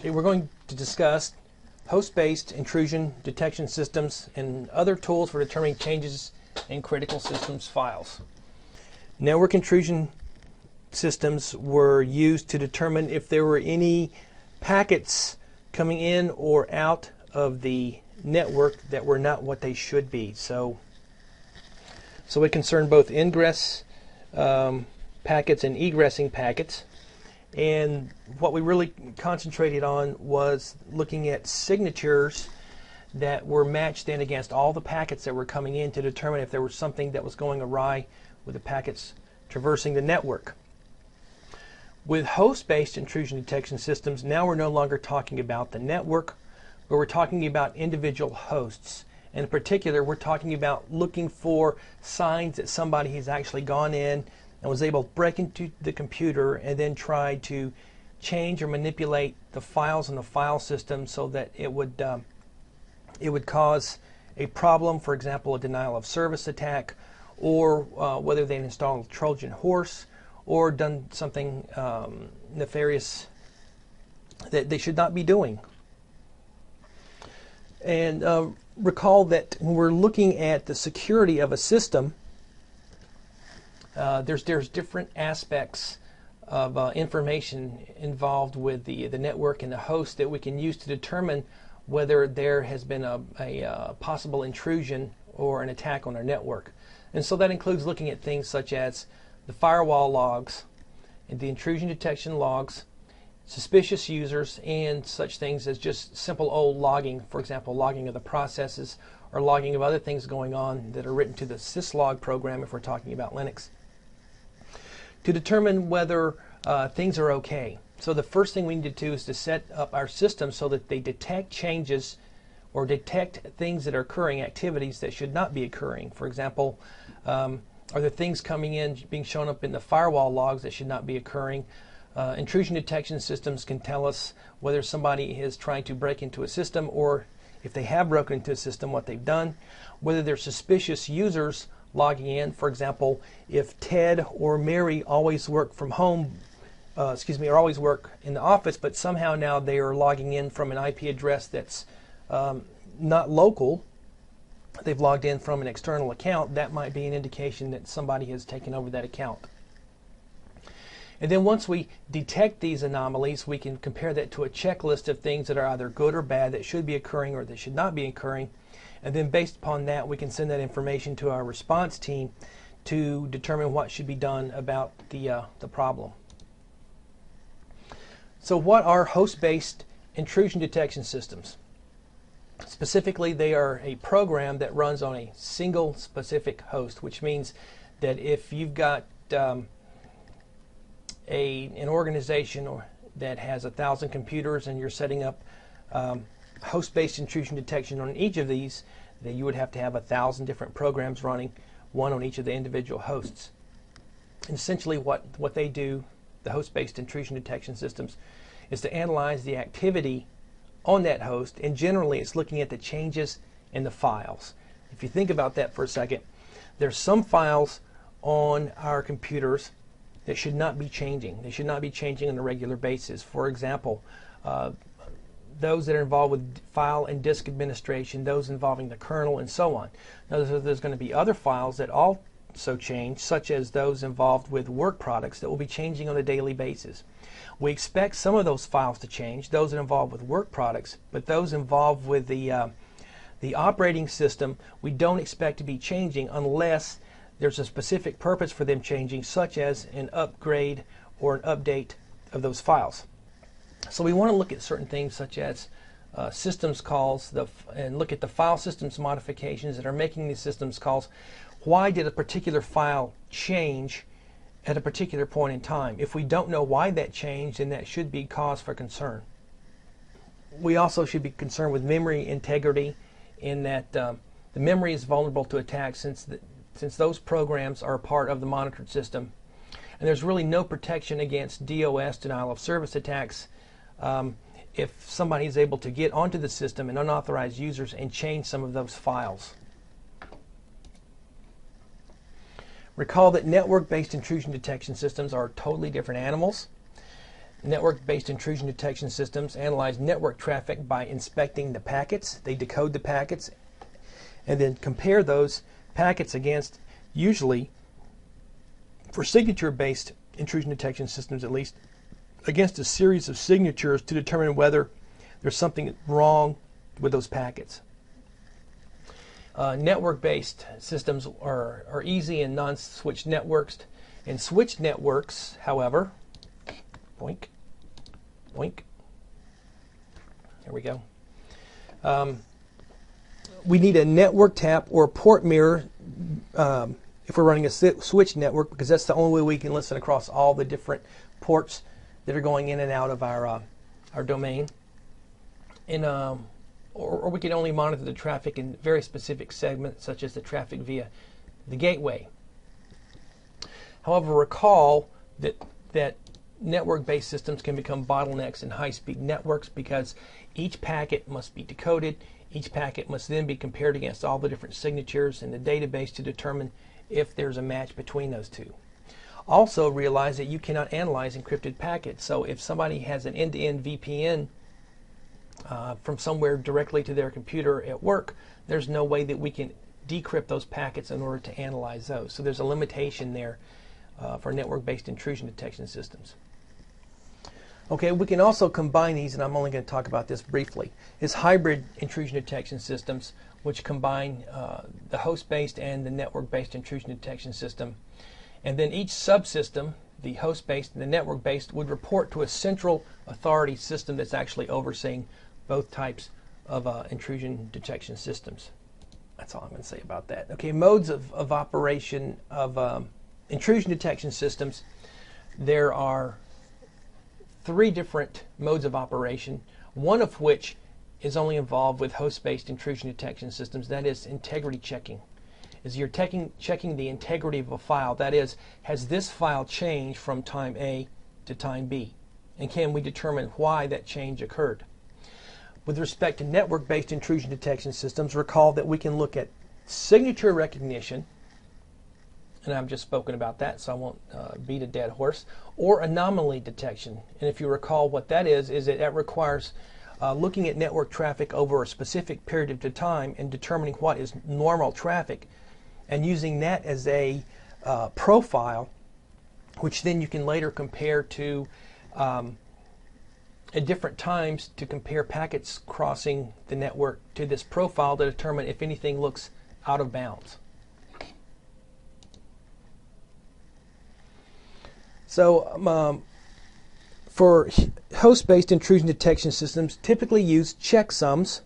Okay, we're going to discuss host-based intrusion detection systems and other tools for determining changes in critical systems files. Network intrusion systems were used to determine if there were any packets coming in or out of the network that were not what they should be. So it concerned both ingress packets and egressing packets. And what we really concentrated on was looking at signatures that were matched in against all the packets that were coming in to determine if there was something that was going awry with the packets traversing the network. With host-based intrusion detection systems, now we're no longer talking about the network, but we're talking about individual hosts. And in particular, we're talking about looking for signs that somebody has actually gone in and was able to break into the computer and then try to change or manipulate the files in the file system so that it would cause a problem, for example, a denial of service attack, or whether they installed a Trojan horse or done something nefarious that they should not be doing. And recall that when we're looking at the security of a system, there's different aspects of information involved with the network and the host that we can use to determine whether there has been a possible intrusion or an attack on our network. And so that includes looking at things such as the firewall logs and the intrusion detection logs, suspicious users, and such things as just simple old logging, for example, logging of the processes or logging of other things going on that are written to the syslog program if we're talking about Linux, to determine whether things are okay. So the first thing we need to do is to set up our system so that they detect changes or detect things that are occurring, activities that should not be occurring. For example, are there things coming in, being shown up in the firewall logs that should not be occurring? Intrusion detection systems can tell us whether somebody is trying to break into a system, or if they have broken into a system, what they've done, whether they're suspicious users logging in. For example, if Ted or Mary always work from home, or always work in the office, but somehow now they are logging in from an IP address that's not local, they've logged in from an external account, that might be an indication that somebody has taken over that account. And then once we detect these anomalies, we can compare that to a checklist of things that are either good or bad that should be occurring or that should not be occurring. And then based upon that, we can send that information to our response team to determine what should be done about the problem. So what are host-based intrusion detection systems? Specifically, they are a program that runs on a single specific host, which means that if you've got an organization that has 1,000 computers and you're setting up host-based intrusion detection on each of these, that you would have to have 1,000 different programs running, one on each of the individual hosts. And essentially what they do, the host-based intrusion detection systems, is to analyze the activity on that host, and generally it's looking at the changes in the files. If you think about that for a second, there's some files on our computers that should not be changing. They should not be changing on a regular basis. For example, those that are involved with file and disk administration, those involving the kernel, and so on. Now, there's going to be other files that also change, such as those involved with work products that will be changing on a daily basis. We expect some of those files to change, those that are involved with work products, but those involved with the operating system, we don't expect to be changing unless there's a specific purpose for them changing, such as an upgrade or an update of those files. So we want to look at certain things such as systems calls and look at the file systems modifications that are making these systems calls. Why did a particular file change at a particular point in time? If we don't know why that changed, then that should be cause for concern. We also should be concerned with memory integrity, in that the memory is vulnerable to attack since those programs are part of the monitored system. And there's really no protection against DOS, denial of service attacks, if somebody is able to get onto the system and unauthorized users and change some of those files. Recall that network-based intrusion detection systems are totally different animals. network-based intrusion detection systems analyze network traffic by inspecting the packets. They decode the packets and then compare those packets against, usually for signature-based intrusion detection systems at least, against a series of signatures to determine whether there's something wrong with those packets. Network-based systems are easy in non-switched networks. In switched networks, however, boink, boink, there we go. We need a network tap or a port mirror if we're running a switched network, because that's the only way we can listen across all the different ports that are going in and out of our domain. And or we can only monitor the traffic in very specific segments, such as the traffic via the gateway. However, recall that network-based systems can become bottlenecks in high-speed networks because each packet must be decoded. Each packet must then be compared against all the different signatures in the database to determine if there's a match between those two. Also realize that you cannot analyze encrypted packets. So if somebody has an end-to-end VPN from somewhere directly to their computer at work, there's no way that we can decrypt those packets in order to analyze those. So there's a limitation there for network-based intrusion detection systems. Okay, we can also combine these, and I'm only going to talk about this briefly, is hybrid intrusion detection systems, which combine the host-based and the network-based intrusion detection system. And then each subsystem, the host-based and the network-based, would report to a central authority system that's actually overseeing both types of intrusion detection systems. That's all I'm going to say about that. Okay, modes of operation of intrusion detection systems. There are 3 different modes of operation, one of which is only involved with host-based intrusion detection systems. That is integrity checking. Is you're checking the integrity of a file. That is, has this file changed from time A to time B? And can we determine why that change occurred? With respect to network-based intrusion detection systems, recall that we can look at signature recognition, and I've just spoken about that, so I won't beat a dead horse, or anomaly detection. And if you recall what that is that requires looking at network traffic over a specific period of time and determining what is normal traffic, and using that as a profile, which then you can later compare to at different times to compare packets crossing the network to this profile to determine if anything looks out of bounds. So for host-based intrusion detection systems, typically use checksums,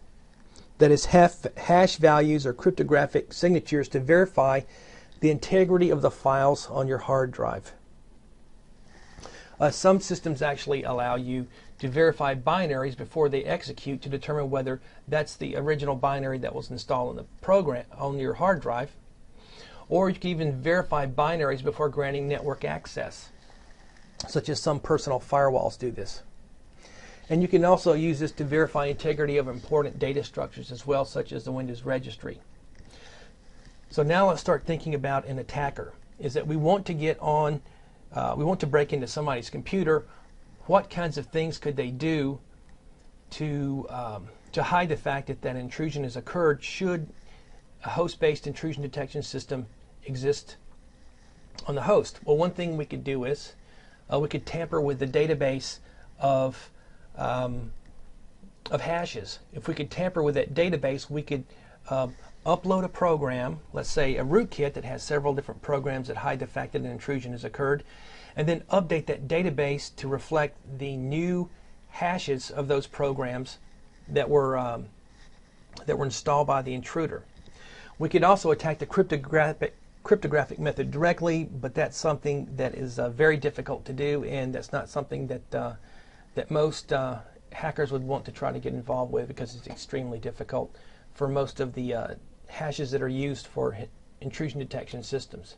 that is hash values or cryptographic signatures, to verify the integrity of the files on your hard drive. Some systems actually allow you to verify binaries before they execute to determine whether that's the original binary that was installed in the program on your hard drive. Or you can even verify binaries before granting network access, such as some personal firewalls do this. And you can also use this to verify integrity of important data structures as well, such as the Windows registry. So now let's start thinking about an attacker. Is that we want to get on, we want to break into somebody's computer. What kinds of things could they do to hide the fact that that intrusion has occurred should a host-based intrusion detection system exist on the host? Well, one thing we could do is we could tamper with the database of hashes. If we could tamper with that database, we could upload a program, let's say a rootkit that has several different programs that hide the fact that an intrusion has occurred, and then update that database to reflect the new hashes of those programs that were installed by the intruder. We could also attack the cryptographic method directly, but that's something that is very difficult to do, and that's not something that most hackers would want to try to get involved with, because it's extremely difficult for most of the hashes that are used for intrusion detection systems.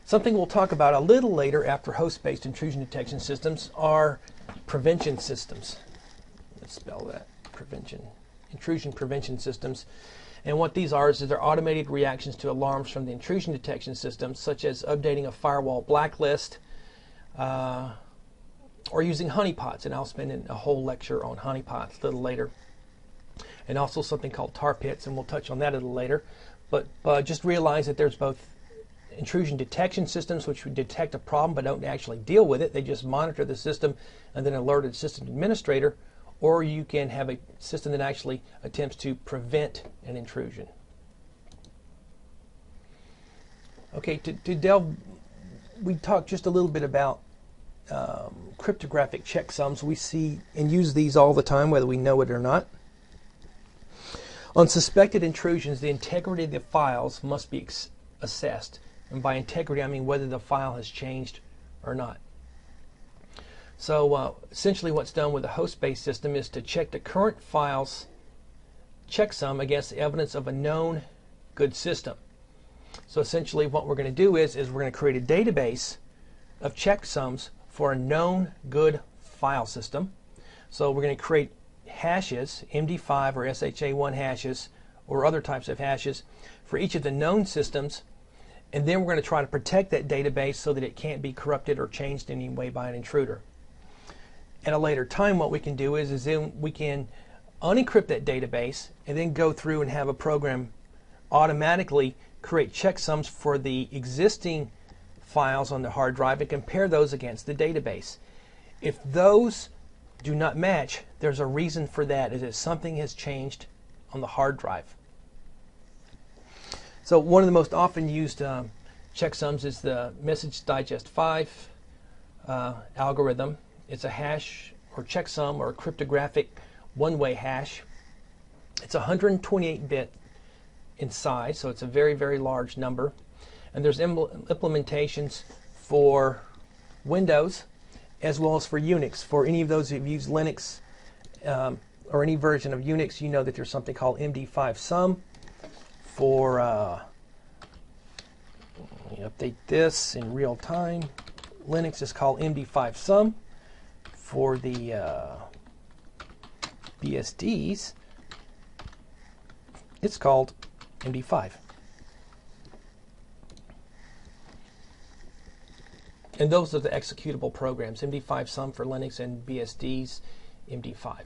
Something we'll talk about a little later after host-based intrusion detection systems are prevention systems. Let's spell that, intrusion prevention systems. And what these are is they're automated reactions to alarms from the intrusion detection system, such as updating a firewall blacklist, or using honeypots, and I'll spend a whole lecture on honeypots a little later, and also something called tar pits, and we'll touch on that a little later. But just realize that there's both intrusion detection systems, which would detect a problem but don't actually deal with it. They just monitor the system and then alert the system administrator, or you can have a system that actually attempts to prevent an intrusion. Okay, to delve, we talked just a little bit about cryptographic checksums. We see and use these all the time, whether we know it or not. On suspected intrusions, the integrity of the files must be assessed. And by integrity, I mean whether the file has changed or not. So essentially what's done with a host-based system is to check the current file's checksum against the evidence of a known good system. So essentially what we're going to do is we're going to create a database of checksums for a known good file system. So we're going to create hashes, MD5 or SHA-1 hashes, or other types of hashes for each of the known systems, and then we're going to try to protect that database so that it can't be corrupted or changed in any way by an intruder. At a later time, what we can do is then we can unencrypt that database and then go through and have a program automatically create checksums for the existing files on the hard drive and compare those against the database. If those do not match, there's a reason for that, is that something has changed on the hard drive. So one of the most often used checksums is the Message Digest 5 algorithm. It's a hash or checksum or a cryptographic one-way hash. It's 128-bit in size, so it's a very, very large number. And there's implementations for Windows as well as for Unix. For any of those who've used Linux or any version of Unix, you know that there's something called MD5 sum. For let me update this in real time. Linux is called MD5 sum. For the BSDs, it's called MD5. And those are the executable programs, MD5 sum for Linux and BSDs, MD5.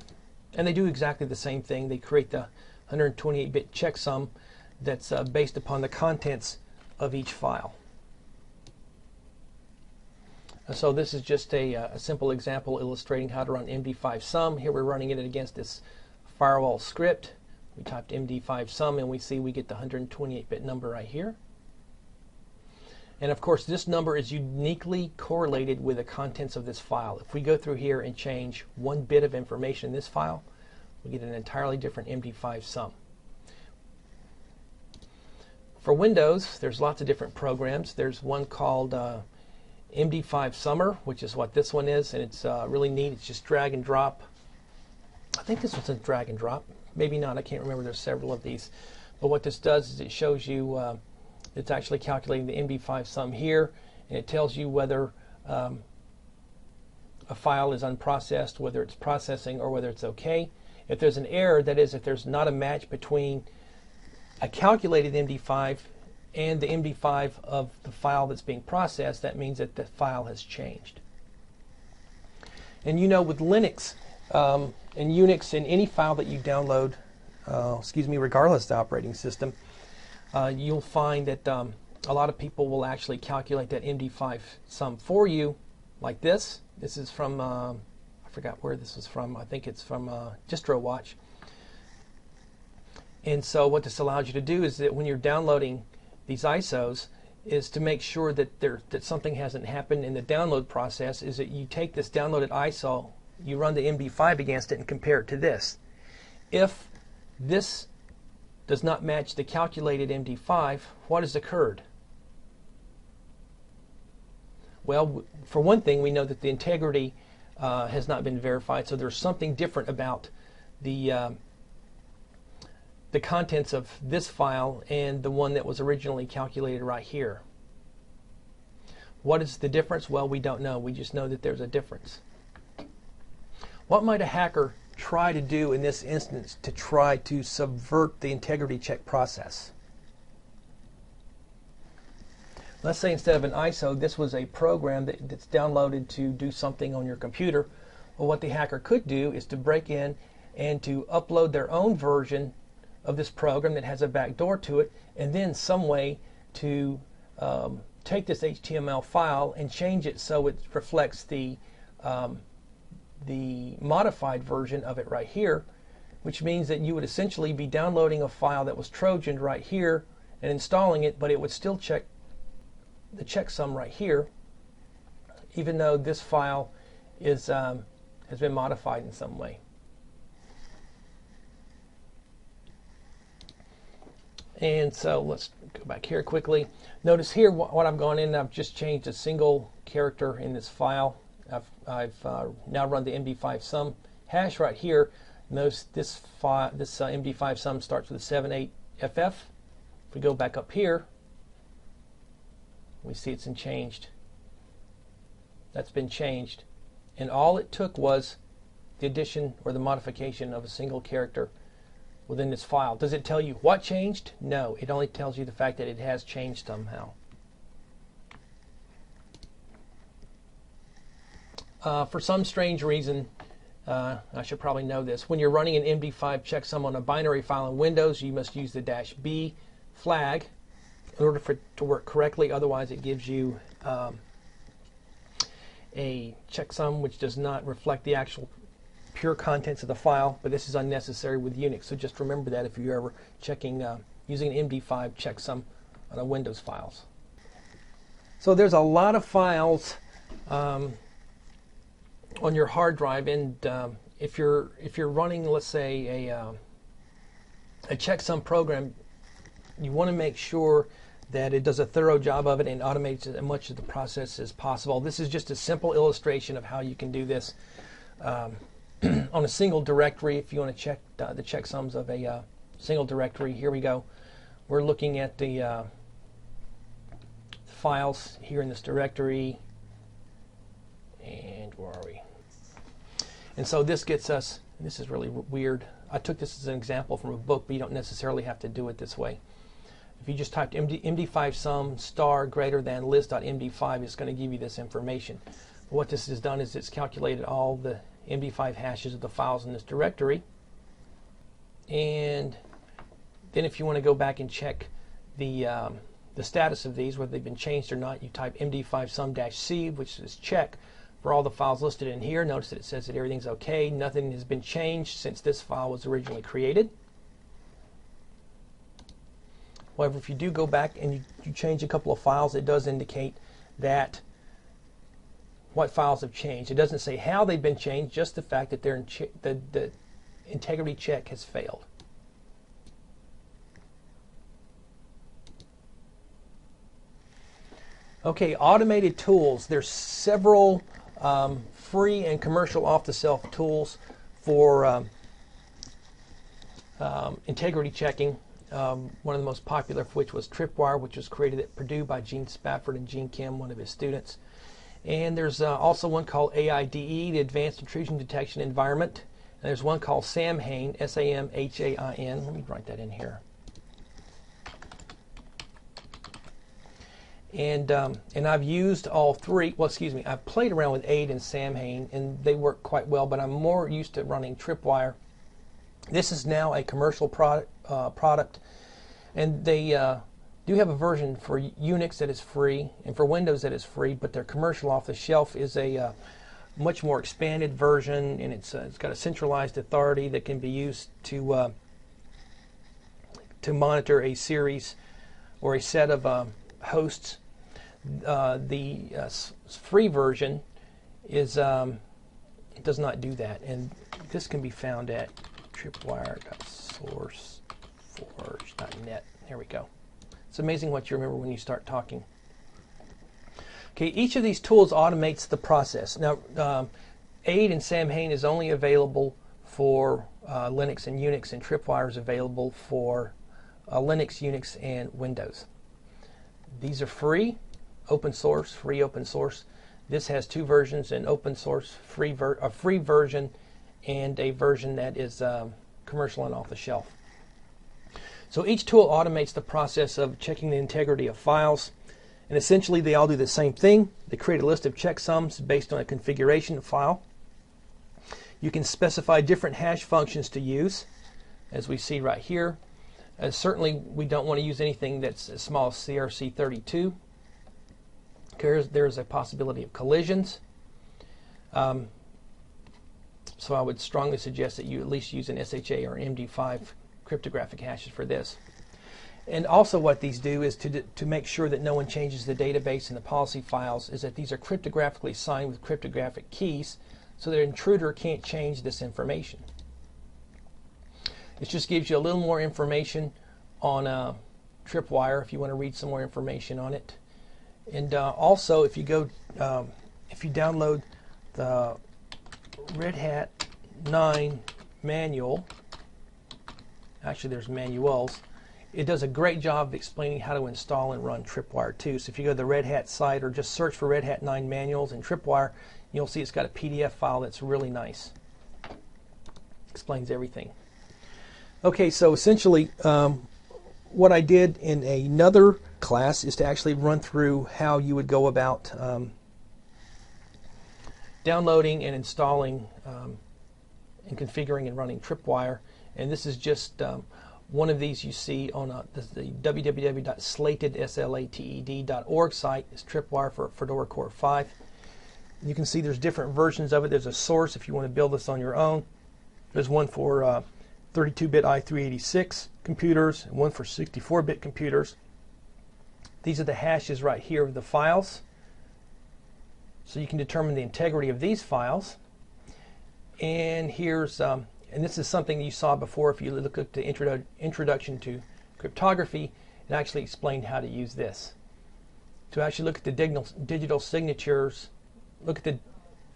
And they do exactly the same thing. They create the 128-bit checksum that's based upon the contents of each file. So this is just a simple example illustrating how to run MD5 sum. Here we're running it against this firewall script. We typed MD5 sum and we see we get the 128-bit number right here. And of course this number is uniquely correlated with the contents of this file. If we go through here and change one bit of information in this file, we get an entirely different MD5 sum. For Windows, there's lots of different programs. There's one called MD5 Summer, which is what this one is, and it's really neat. It's just drag and drop. I think this one's a drag and drop. Maybe not. I can't remember. There's several of these. But what this does is it shows you it's actually calculating the MD5 sum here, and it tells you whether a file is unprocessed, whether it's processing, or whether it's okay. If there's an error, that is, if there's not a match between a calculated MD5 and the MD5 of the file that's being processed, that means that the file has changed. And you know, with Linux and Unix and any file that you download, regardless of the operating system, you'll find that a lot of people will actually calculate that MD5 sum for you, like this. This is from, I forgot where this was from. I think it's from DistroWatch. And so what this allows you to do is that when you're downloading these ISOs, is to make sure that that something hasn't happened in the download process, is that you take this downloaded ISO, you run the MD5 against it and compare it to this. If this does not match the calculated MD5, what has occurred? Well, for one thing, we know that the integrity has not been verified, so there's something different about the contents of this file and the one that was originally calculated right here. What is the difference? Well, we don't know. We just know that there's a difference. What might a hacker try to do in this instance to try to subvert the integrity check process? Let's say instead of an ISO, this was a program that's downloaded to do something on your computer. Well, what the hacker could do is to break in and to upload their own version of this program that has a backdoor to it, and then some way to take this HTML file and change it so it reflects the modified version of it right here, which means that you would essentially be downloading a file that was Trojaned right here and installing it, but it would still check the checksum right here, even though this file is has been modified in some way. And so let's go back here quickly. Notice here what I've gone in, I've just changed a single character in this file. I've now run the MD5 sum hash right here. Notice this MD5 sum starts with a 78FF. If we go back up here, we see it's been changed. That's been changed. And all it took was the addition or the modification of a single character within this file. Does it tell you what changed? No, it only tells you the fact that it has changed somehow. For some strange reason, I should probably know this, when you're running an MD5 checksum on a binary file in Windows, you must use the -B flag in order for it to work correctly. Otherwise, it gives you a checksum which does not reflect the actual pure contents of the file, but this is unnecessary with Unix, so just remember that if you're ever checking using an MD5 checksum on a Windows files. So there's a lot of files on your hard drive, and if you're running, let's say, a checksum program, you want to make sure that it does a thorough job of it and automates as much of the process as possible. This is just a simple illustration of how you can do this on a single directory. If you want to check the checksums of a single directory, here we go. We're looking at the files here in this directory, and where are we? And so this gets us, this is really weird. I took this as an example from a book, but you don't necessarily have to do it this way. If you just typed MD5 sum star greater than list.md5, it's going to give you this information. But what this has done is it's calculated all the MD5 hashes of the files in this directory. And then if you want to go back and check the status of these, whether they've been changed or not, you type MD5 sum-C, which is check for all the files listed in here. Notice that it says that everything's okay. Nothing has been changed since this file was originally created. However, if you do go back and you change a couple of files, it does indicate that what files have changed. It doesn't say how they've been changed, just the fact that the integrity check has failed. Okay, automated tools. There's several free and commercial off-the-shelf tools for integrity checking. One of the most popular of which was Tripwire, which was created at Purdue by Gene Spafford and Gene Kim, one of his students. And there's also one called AIDE, the Advanced Intrusion Detection Environment. And there's one called Samhain, S-A-M-H-A-I-N. Let me write that in here. And I've used all three. Well, excuse me, I've played around with AIDE and Samhain, and they work quite well, but I'm more used to running Tripwire. This is now a commercial product, and they do have a version for Unix that is free and for Windows that is free, but their commercial off-the-shelf is a much more expanded version, and it's got a centralized authority that can be used to monitor a series or a set of hosts. The free version is does not do that, and this can be found at tripwire.sourceforge.net. There we go. It's amazing what you remember when you start talking. Okay, each of these tools automates the process. Now, AIDE and Samhain is only available for Linux and Unix, and Tripwire is available for Linux, Unix, and Windows. These are free, open source, free open source. This has two versions: an open source a free version, and a version that is commercial and off the shelf. So each tool automates the process of checking the integrity of files, And essentially they all do the same thing. They create a list of checksums based on a configuration file. You can specify different hash functions to use, as we see right here. Certainly we don't want to use anything that's as small as CRC32. There's a possibility of collisions. So I would strongly suggest that you at least use an SHA or MD5 cryptographic hashes for this. And also what these do is to make sure that no one changes the database and the policy files, is that these are cryptographically signed with cryptographic keys so that an intruder can't change this information. It just gives you a little more information on Tripwire if you want to read some more information on it. And also if you download the Red Hat 9 manual, actually there's manuals, it does a great job of explaining how to install and run Tripwire too. So if you go to the Red Hat site or just search for Red Hat 9 manuals and Tripwire, you'll see it's got a PDF file that's really nice. Explains everything. Okay, so essentially what I did in another class is to actually run through how you would go about downloading and installing and configuring and running Tripwire. And this is just one of these you see on the www.slated.org site. Is Tripwire for Fedora Core 5. You can see there's different versions of it. There's a source if you want to build this on your own. There's one for 32-bit i386 computers and one for 64-bit computers. These are the hashes right here of the files. So you can determine the integrity of these files. And here's and this is something you saw before. If you look at the introduction to cryptography, it actually explained how to use this. To actually look at the digital signatures, look at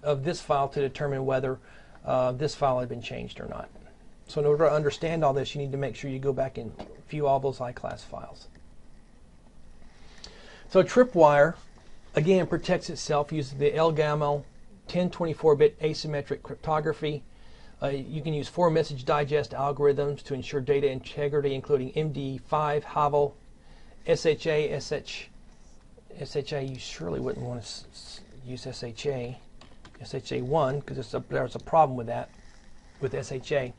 of this file to determine whether this file had been changed or not. So in order to understand all this, you need to make sure you go back and view all those iClass files. So Tripwire, again, protects itself using the LGAML 1024-bit asymmetric cryptography. You can use 4 message digest algorithms to ensure data integrity, including MD5, Havel, SHA, SHA. You surely wouldn't want to use SHA, SHA1, because there's a problem with that, with SHA.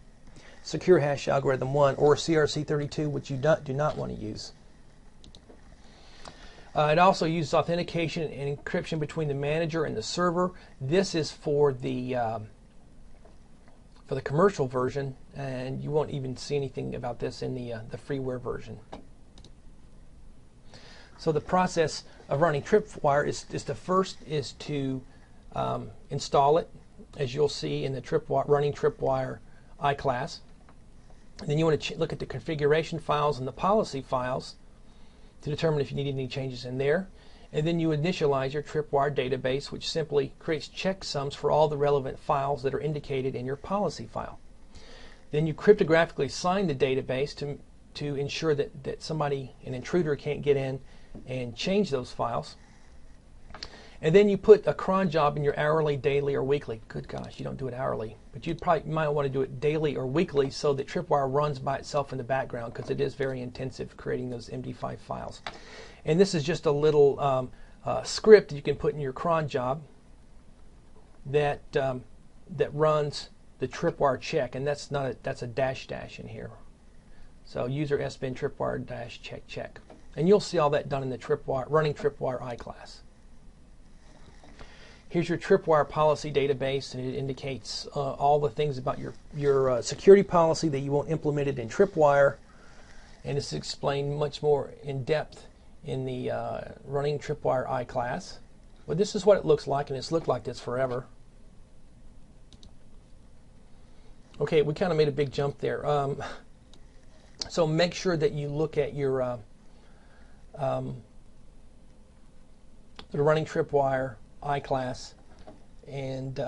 Secure hash algorithm 1, or CRC32, which you do not want to use. It also uses authentication and encryption between the manager and the server. This is for the commercial version, and you won't even see anything about this in the freeware version. So the process of running Tripwire is to install it, as you'll see in the running Tripwire iClass. And then you want to look at the configuration files and the policy files to determine if you need any changes in there. And then you initialize your Tripwire database, which simply creates checksums for all the relevant files that are indicated in your policy file. Then you cryptographically sign the database to ensure that an intruder can't get in and change those files. And then you put a cron job in your hourly, daily, or weekly. Good gosh, you don't do it hourly, but you might want to do it daily or weekly so that Tripwire runs by itself in the background, because it is very intensive creating those MD5 files. And this is just a little script you can put in your cron job that runs the Tripwire check, and that's a dash in here. So user sbin Tripwire dash check, and you'll see all that done in the running Tripwire iClass. Here's your Tripwire policy database, and it indicates all the things about your security policy that you want implemented in Tripwire, and it's explained much more in depth in the running Tripwire iClass. But this is what it looks like, and it's looked like this forever. Okay, we kind of made a big jump there. So make sure that you look at your the running Tripwire iClass, and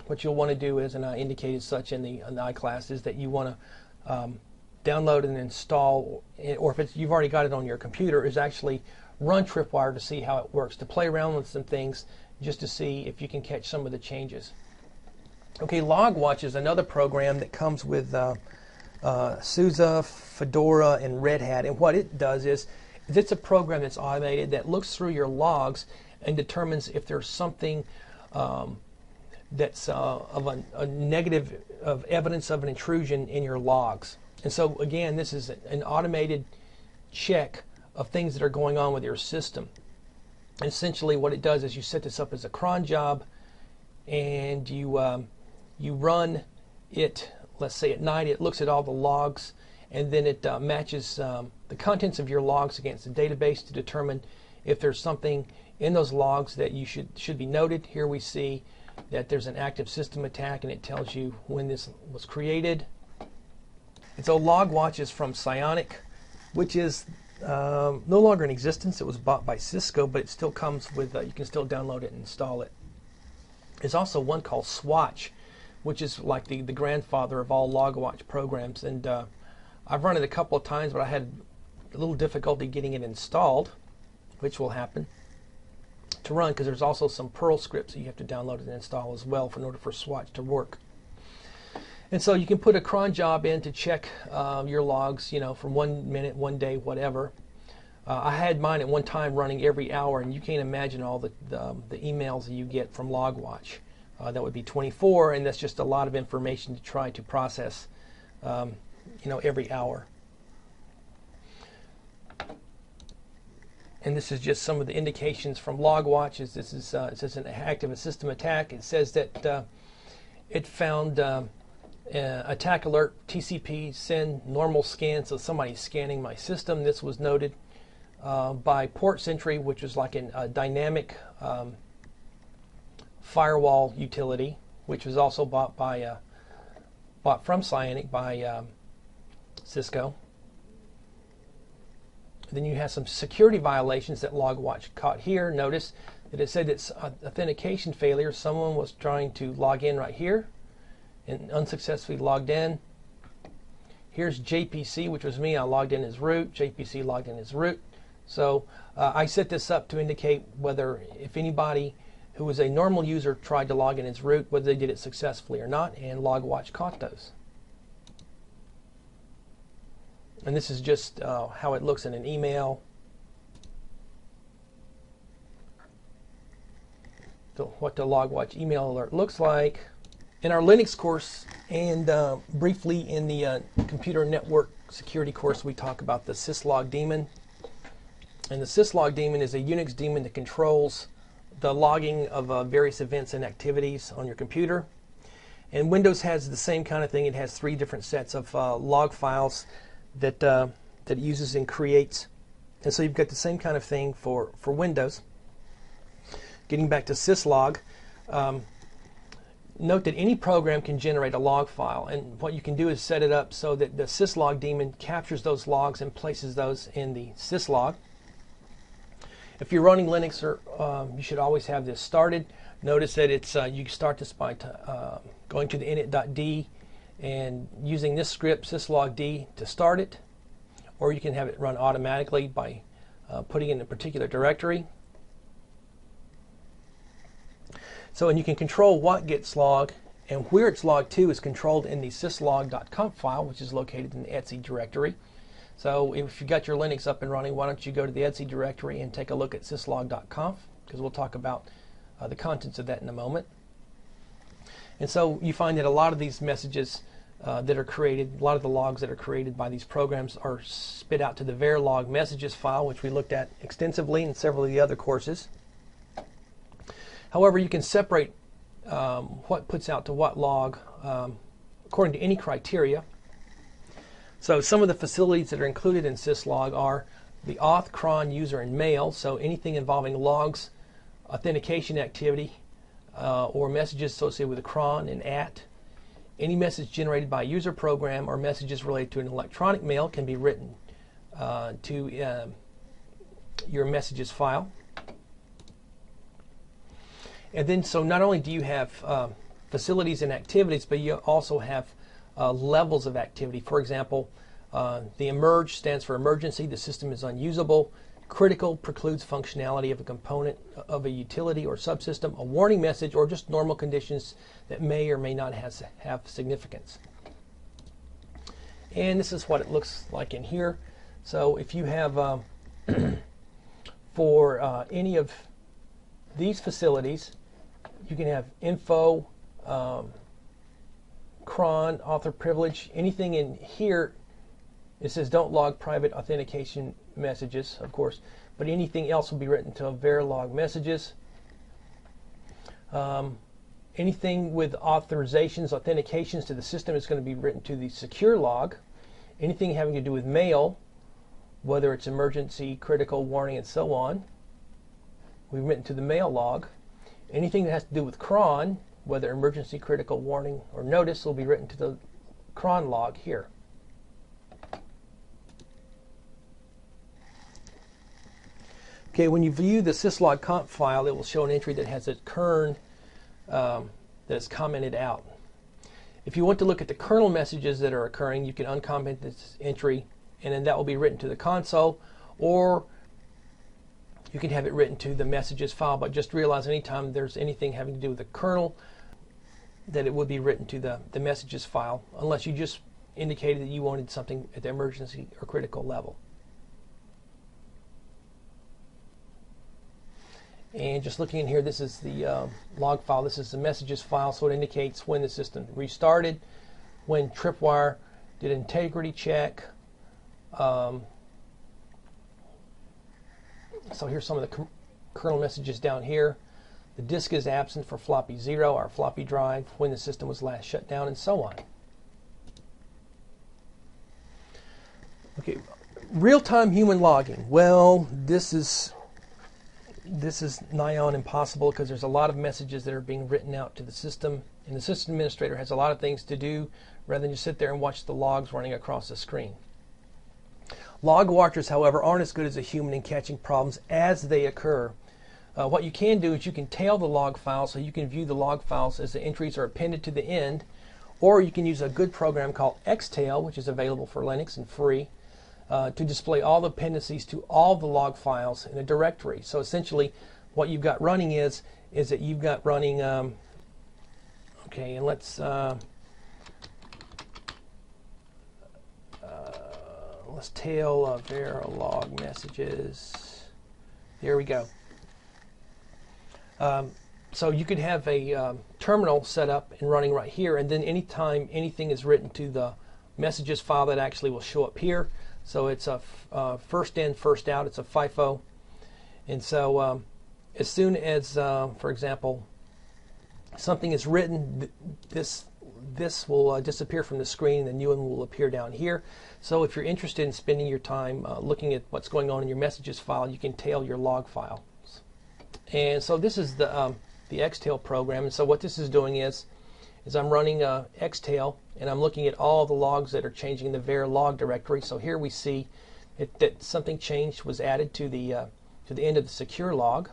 what you'll want to do is, and I indicated such in the iClass, is that you want to download and install, or if you've already got it on your computer, is actually run Tripwire to see how it works, to play around with some things just to see if you can catch some of the changes. Okay, LogWatch is another program that comes with SUSE, Fedora, and Red Hat, and what it does is is it's a program that's automated that looks through your logs and determines if there's something that's of a negative of evidence of an intrusion in your logs. And so again, this is an automated check of things that are going on with your system. And essentially what it does is you set this up as a cron job, and you run it, let's say at night. It looks at all the logs, and then it matches the contents of your logs against the database to determine if there's something in those logs that you should be noted. Here we see that there's an active system attack, and it tells you when this was created. And so LogWatch is from Psionic, which is no longer in existence. It was bought by Cisco, but it still comes with, you can still download it and install it. There's also one called Swatch, which is like the grandfather of all LogWatch programs. And I've run it a couple of times, but I had a little difficulty getting it installed, which will happen to run, because there's also some Perl scripts that you have to download and install as well in order for Swatch to work. And so you can put a cron job in to check your logs, you know, from 1 minute, 1 day, whatever. I had mine at one time running every hour, and you can't imagine all the emails that you get from LogWatch. That would be 24, and that's just a lot of information to try to process, you know, every hour. And this is just some of the indications from LogWatch. This is it says an active system attack. It says that it found attack alert TCP send normal scan, so somebody's scanning my system. This was noted by Port Sentry, which is like a dynamic firewall utility, which was also bought from Psionic by Cisco. Then you have some security violations that LogWatch caught here. Notice that it said it's authentication failure. Someone was trying to log in right here and unsuccessfully logged in. Here's JPC, which was me. I logged in as root. JPC logged in as root. So I set this up to indicate whether if anybody who was a normal user tried to log in as root, whether they did it successfully or not, and LogWatch caught those. And this is just how it looks in an email. So what the LogWatch email alert looks like. In our Linux course, and briefly in the computer network security course, we talk about the syslog daemon. And the syslog daemon is a Unix daemon that controls the logging of various events and activities on your computer. And Windows has the same kind of thing. It has 3 different sets of log files that it uses and creates. And so you've got the same kind of thing for Windows. Getting back to syslog, note that any program can generate a log file, and what you can do is set it up so that the syslog daemon captures those logs and places those in the syslog. If you're running Linux, you should always have this started. Notice that it's you can start this by going to the init.d and using this script syslogd to start it, or you can have it run automatically by putting in a particular directory. So, and you can control what gets logged, and where it's logged to is controlled in the syslog.conf file, which is located in the etc directory. So if you've got your Linux up and running, why don't you go to the etc directory and take a look at syslog.conf, because we'll talk about the contents of that in a moment. And so you find that a lot of these messages that are created, a lot of the logs that are created by these programs are spit out to the verilog messages file, which we looked at extensively in several of the other courses. However, you can separate what puts out to what log according to any criteria. So some of the facilities that are included in syslog are the auth, cron, user, and mail. So anything involving logs, authentication activity, or messages associated with a cron and @. Any message generated by a user program or messages related to an electronic mail can be written to your messages file. And then, so not only do you have facilities and activities, but you also have levels of activity. For example, the emerge stands for emergency. The system is unusable. Critical precludes functionality of a component of a utility or subsystem. A warning message, or just normal conditions that may or may not have significance. And this is what it looks like in here. So if you have for any of these facilities, you can have info, cron, author privilege, anything in here. It says don't log private authentication messages, of course, but anything else will be written to verilog messages. Anything with authorizations, authentications to the system is going to be written to the secure log. Anything having to do with mail, whether it's emergency, critical, warning, and so on, we've written to the mail log. Anything that has to do with cron, whether emergency, critical, warning, or notice, will be written to the cron log here. Okay, when you view the syslog conf file, it will show an entry that has a kern that is commented out. If you want to look at the kernel messages that are occurring, you can uncomment this entry, and then that will be written to the console, or you can have it written to the messages file. But just realize anytime there's anything having to do with the kernel, that it would be written to the messages file, unless you just indicated that you wanted something at the emergency or critical level. And just looking in here, this is the log file. This is the messages file, so it indicates when the system restarted, when Tripwire did integrity check. So here's some of the kernel messages down here. The disk is absent for floppy 0, our floppy drive, when the system was last shut down, and so on. Okay, real-time human logging. Well, this is nigh on impossible because there's a lot of messages that are being written out to the system, and the system administrator has a lot of things to do rather than just sit there and watch the logs running across the screen. Log watchers, however, aren't as good as a human in catching problems as they occur. What you can do is you can tail the log file, so you can view the log files as the entries are appended to the end, or you can use a good program called XTail, which is available for Linux and free, to display all the dependencies to all the log files in a directory. So essentially what you've got running is that you've got running, okay, and let's tail verilog messages. There we go. So you could have a terminal set up and running right here, and then anytime anything is written to the messages file, that actually will show up here. So it's a first in, first out. It's a FIFO. And so as soon as, for example, something is written, this will disappear from the screen, and the new one will appear down here. So if you're interested in spending your time looking at what's going on in your messages file, you can tail your log files. And so this is the XTail program. And so what this is doing is I'm running XTail, and I'm looking at all the logs that are changing in the verilog directory. So here we see that something changed, was added to the end of the secure log.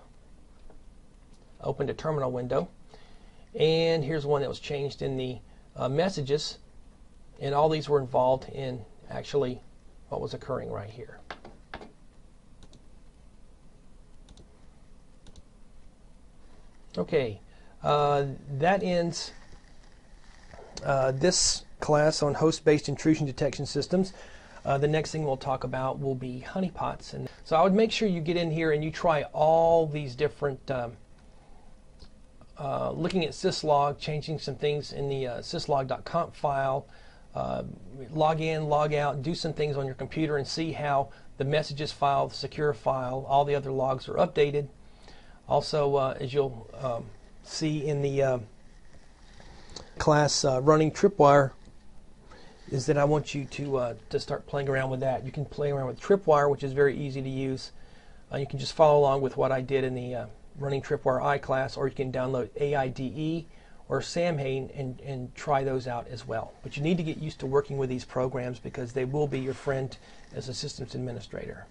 Opened a terminal window, and here's one that was changed in the messages, and all these were involved in actually what was occurring right here. Okay, that ends this class on host-based intrusion detection systems. The next thing we'll talk about will be honeypots. And so I would make sure you get in here and you try all these different, looking at syslog, changing some things in the syslog.conf file, log in, log out, do some things on your computer and see how the messages file, the secure file, all the other logs are updated. Also, as you'll see in the class running Tripwire, is that I want you to start playing around with that. You can play around with Tripwire, which is very easy to use. You can just follow along with what I did in the running Tripwire I class, or you can download AIDE or Samhain and try those out as well. But you need to get used to working with these programs because they will be your friend as a systems administrator.